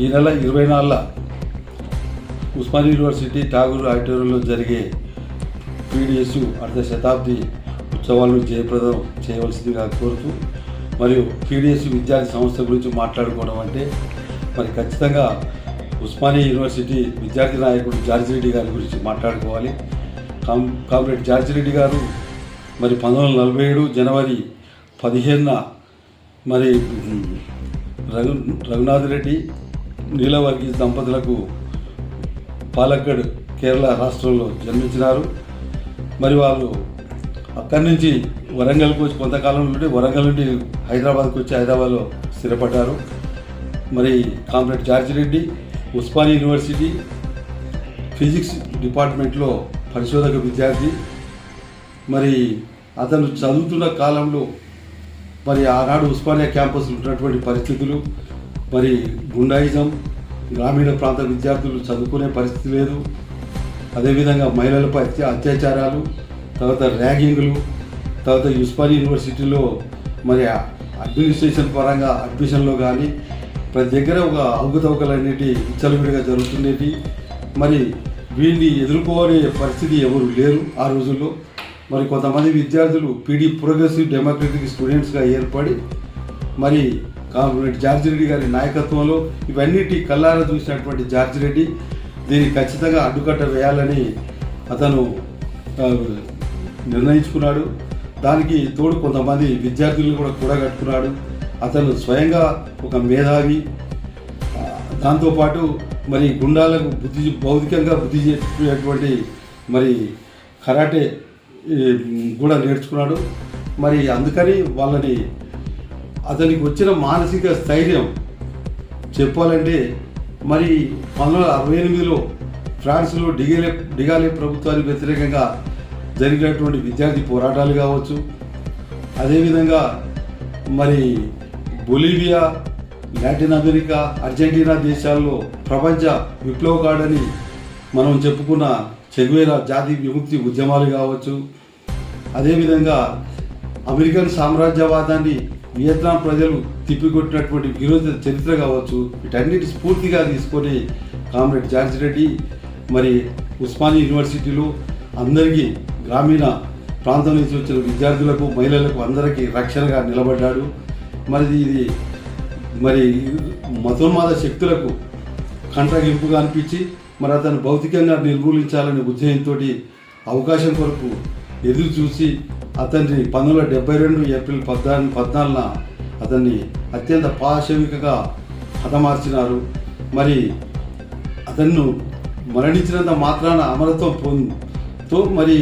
ఈ నెల 24 ఉస్మానియా యూనివర్సిటీ ఠాగూర్ ఆడిటోరియంలో జరిగే పీడిఎస్ అర్ధ శతాబ్ది ఉత్సవాలను జయప్రదం చేయవలసిందిగా కోరుతూ, మరియు పీడిఎస్ విద్యార్థి సంస్థ గురించి మాట్లాడుకోవడం అంటే మరి ఖచ్చితంగా ఉస్మానియా యూనివర్సిటీ విద్యార్థి నాయకుడు జార్జి రెడ్డి గారి గురించి మాట్లాడుకోవాలి. కామ్రేడ్ జార్జి రెడ్డి గారు మరి 1947 జనవరి 15న మరి రఘునాథ్ రెడ్డి నీలవర్గీస్ దంపతులకు పాలక్కడ్ కేరళ రాష్ట్రంలో జన్మించినారు. మరి వాళ్ళు అక్కడి నుంచి వరంగల్కి వచ్చి కొంతకాలం నుండి వరంగల్ నుండి హైదరాబాద్కి వచ్చి హైదరాబాద్లో స్థిరపడ్డారు. మరి comrade George Reddy Osmania university physics డిపార్ట్మెంట్లో పరిశోధక విద్యార్థి. మరి అతను చదువుతున్న కాలంలో మరి ఆనాడు ఉస్మానియా క్యాంపస్లో ఉన్నటువంటి పరిస్థితులు, మరి గుండాయిజం, గ్రామీణ ప్రాంత విద్యార్థులు చదువుకునే పరిస్థితి లేదు, అదేవిధంగా మహిళలపై అత్యాచారాలు, తర్వాత ర్యాగింగ్లు, తర్వాత ఉస్మానియా యూనివర్సిటీలో మరి అడ్మినిస్ట్రేషన్ పరంగా అడ్మిషన్లో కానీ ప్రతి దగ్గర ఒక అవకతవకలన్నిటి విచ్చలవిడిగా జరుగుతుండేవి. మరి వీళ్ళని ఎదుర్కోనే పరిస్థితి ఎవరు లేరు ఆ రోజుల్లో. మరి కొంతమంది విద్యార్థులు ప్రోగ్రెసివ్ డెమోక్రటిక్ స్టూడెంట్స్గా ఏర్పడి మరి కామ్రేడ్ జార్జి రెడ్డి గారి నాయకత్వంలో ఇవన్నిటి కళ్ళారా చూసినటువంటి జార్జి రెడ్డి దీన్ని ఖచ్చితంగా అడ్డుకట్ట వేయాలని అతను నిర్ణయించుకున్నాడు. దానికి తోడు కొంతమంది విద్యార్థులను కూడా కూడగట్టుకున్నాడు. అతను స్వయంగా ఒక మేధావి, దాంతోపాటు మరి గుండాలకు భౌతికంగా బుద్ధి చెప్పేటువంటి మరి కరాటే కూడా నేర్చుకున్నాడు. మరి అందుకని వాళ్ళని అతనికి వచ్చిన మానసిక స్థైర్యం చెప్పాలంటే మరి 1968లో ఫ్రాన్స్లో డిగాలే ప్రభుత్వానికి వ్యతిరేకంగా జరిగినటువంటి విద్యార్థి పోరాటాలు కావచ్చు, అదేవిధంగా మరి బొలీవియా, లాటిన్ అమెరికా, అర్జెంటీనా దేశాల్లో ప్రపంచ విప్లవకాడని మనం చెప్పుకున్న చెగువేరా జాతి విముక్తి ఉద్యమాలు కావచ్చు, అదేవిధంగా అమెరికన్ సామ్రాజ్యవాదాన్ని వియత్నాం ప్రజలు తిప్పికొట్టినటువంటి విరోధ చరిత్ర కావచ్చు, వీటన్నిటి స్ఫూర్తిగా తీసుకొని కామ్రేడ్ జార్జి రెడ్డి మరి ఉస్మానియా యూనివర్సిటీలో అందరికీ గ్రామీణ ప్రాంతం నుంచి వచ్చిన విద్యార్థులకు, మహిళలకు అందరికీ రక్షణగా నిలబడ్డాడు. మరి ఇది మరి మతోన్మాద శక్తులకు కంటగింపుగా అనిపించి మరి అతను భౌతికంగా నిర్మూలించాలనే ఉద్దేశంతో అవకాశం కొరకు ఎదురు చూసి అతన్ని 1972 ఏప్రిల్ 14న అతన్ని అత్యంత పాశవికగా హతమార్చినారు. మరి అతన్ను మరణించినంత మాత్రాన అమరత్వం పొందుతూ మరి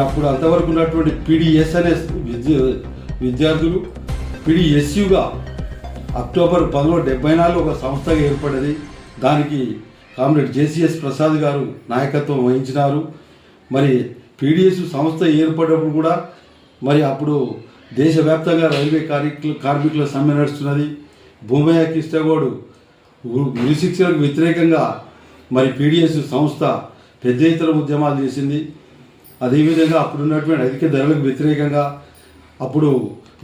అప్పుడు అంతవరకు ఉన్నటువంటి పీడిఎస్ అనే విద్యార్థులు పీడిఎస్యుగా అక్టోబర్ 1974 ఒక సంస్థగా ఏర్పడింది. దానికి కామ్రేడ్ జేసీఎస్ ప్రసాద్ గారు నాయకత్వం వహించినారు. మరి పీడిఎస్ సంస్థ ఏర్పడినప్పుడు కూడా మరి అప్పుడు దేశవ్యాప్తంగా రైల్వే కార్మికుల సమ్మె నడుస్తున్నది. భూమయ్య కృష్ణగౌడ్ ఉరి శిక్షలకు వ్యతిరేకంగా మరి పీడిఎస్ సంస్థ పెద్ద ఎత్తున ఉద్యమాలు చేసింది. అదేవిధంగా అప్పుడున్నటువంటి అధిక ధరలకు వ్యతిరేకంగా అప్పుడు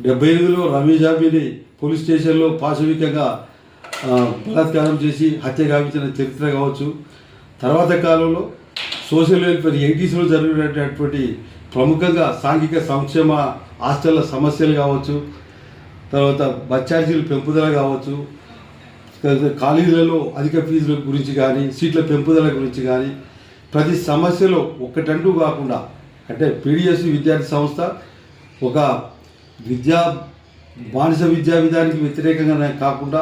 78లో రమీజాబీని పోలీస్ స్టేషన్లో పాశవికంగా బలాత్కారం చేసి హత్య గావించిన చరిత్ర కావచ్చు. తర్వాత కాలంలో సోషల్ వెల్ఫేర్ 80sలో జరిగినటువంటి ప్రముఖంగా సాంఘిక సంక్షేమ హాస్టళ్ల సమస్యలు కావచ్చు, తర్వాత బస్ ఛార్జీల పెంపుదల కావచ్చు, కాలేజీలలో అధిక ఫీజుల గురించి కానీ, సీట్ల పెంపుదల గురించి కానీ, ప్రతి సమస్యలో ఒక్కటంటూ కాకుండా అంటే పీడిఎస్ విద్యార్థి సంస్థ ఒక బానిస విద్యా విధానానికి వ్యతిరేకంగా కాకుండా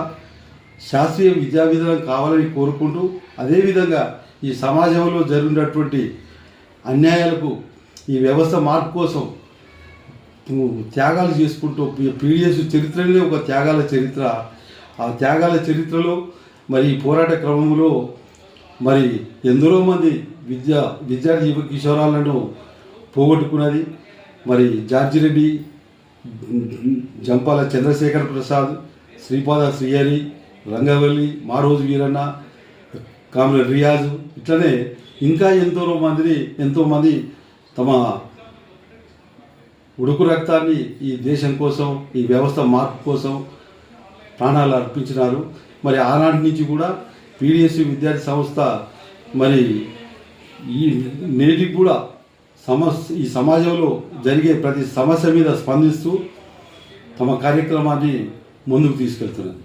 శాస్త్రీయ విద్యా విధానం కావాలని కోరుకుంటూ, అదేవిధంగా ఈ సమాజంలో జరిగినటువంటి అన్యాయాలకు ఈ వ్యవస్థ మార్పు కోసం త్యాగాలు చేసుకుంటూ పీడిఎస్ చరిత్రనే ఒక త్యాగాల చరిత్ర. ఆ త్యాగాల చరిత్రలో మరి ఈ పోరాట క్రమంలో మరి ఎందరో మంది విద్యార్థి యువ కిషోరాలను పోగొట్టుకున్నది. మరి జార్జి రెడ్డి, జంపాల చంద్రశేఖర్ ప్రసాద్, శ్రీపాద శ్రీహరి, రంగవల్లి, మారోజు వీరన్న, కామ్రేడ్ రియాజు, ఇట్లనే ఇంకా ఎంతోమంది తమ ఉడుకు రక్తాన్ని ఈ దేశం కోసం, ఈ వ్యవస్థ మార్పు కోసం ప్రాణాలు అర్పించినారు. మరి ఆనాటి నుంచి కూడా పీడిఎస్యు విద్యార్థి సంస్థ మరి ఈ నేటికి కూడా ఈ సమాజంలో జరిగే ప్రతి సమస్య మీద స్పందిస్తూ తమ కార్యక్రమాన్ని ముందుకు తీసుకెళ్తున్నారు.